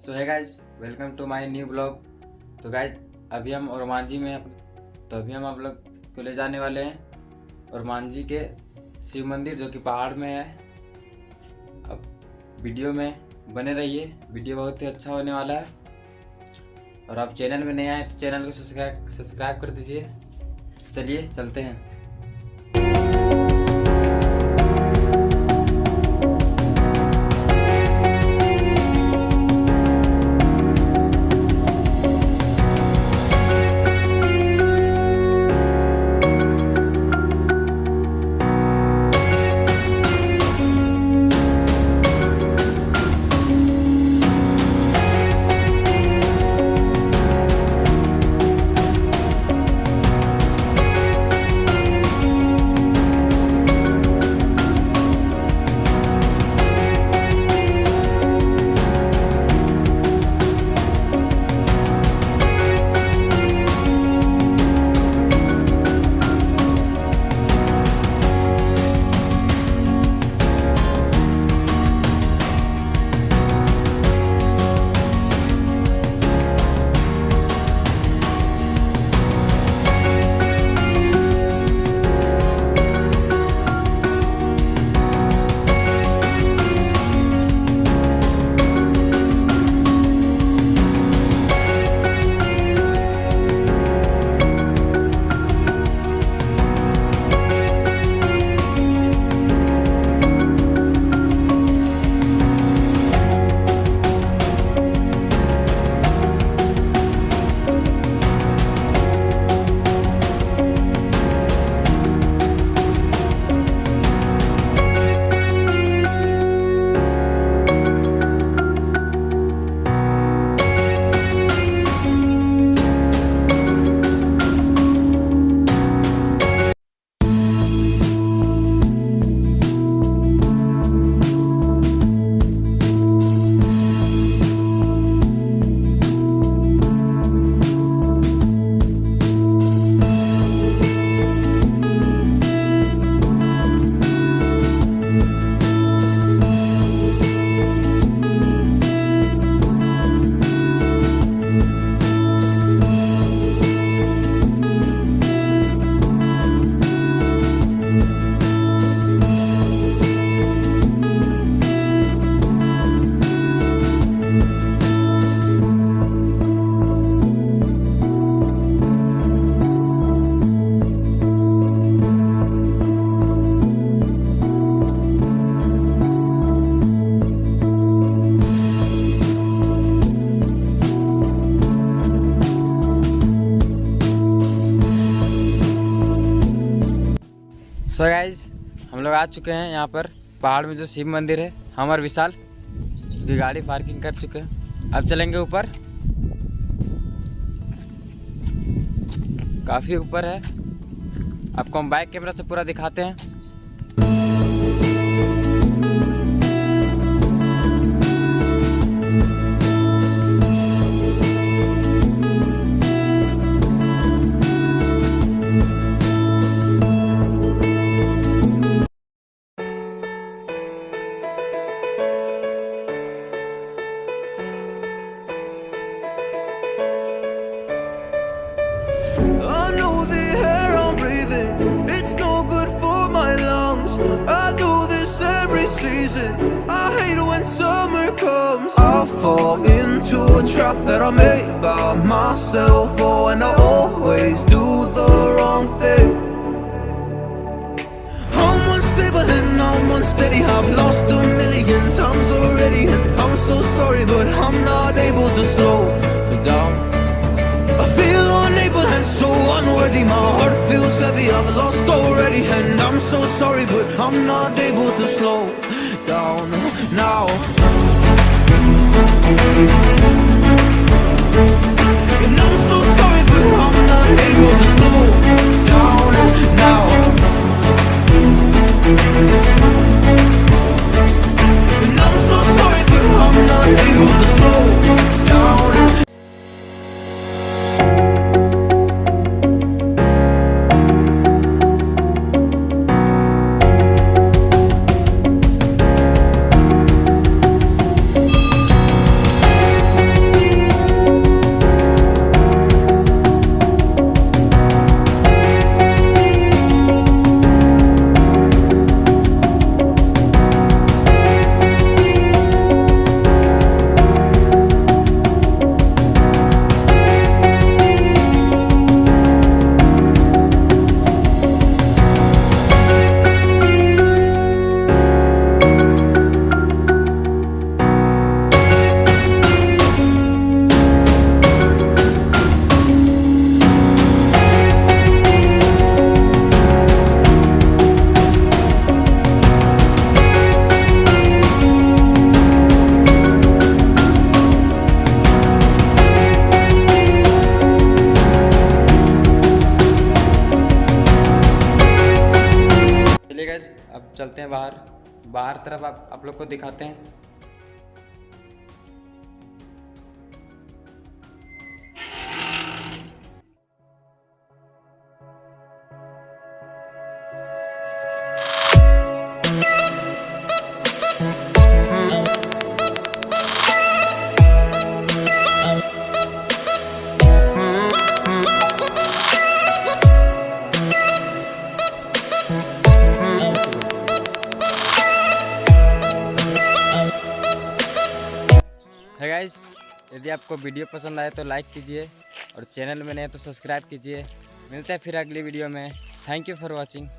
So hey guys, welcome to my new vlog. तो guys अभी हम ओरमांझी में हैं, तो अभी हम आप लोग को ले जाने वाले हैं ओरमांझी के शिव मंदिर जो कि पहाड़ में है। अब वीडियो में बने रहिए, वीडियो बहुत ही अच्छा होने वाला है। और आप चैनल में नए आए तो चैनल को सब्सक्राइब कर दीजिए। चलिए चलते हैं। सो गाइज हम लोग आ चुके हैं यहाँ पर पहाड़ में जो शिव मंदिर है। हम और विशाल की गाड़ी पार्किंग कर चुके हैं। अब चलेंगे ऊपर, काफ़ी ऊपर है। आपको हम बाइक कैमरा से पूरा दिखाते हैं। I know the air I'm breathing, it's no good for my lungs. I do this every season, I hate when summer comes. I fall into a trap that I made by myself. Oh, and I always do the wrong thing. I'm unstable and I'm unsteady, I've lost a million times already. And I'm so sorry, but I'm not able to slow down. I feel unable and so unworthy, my heart feels heavy, I've lost already. And I'm so sorry, but I'm not able to slow down now. And I'm so sorry, but I'm not able to slow down now. And I'm so sorry, but I'm not able to slow down. बाहर तरफ आप लोग को दिखाते हैं। है guys, यदि आपको वीडियो पसंद आए तो लाइक कीजिए और चैनल में नए तो सब्सक्राइब कीजिए। मिलते हैं फिर अगली वीडियो में। Thank you for watching.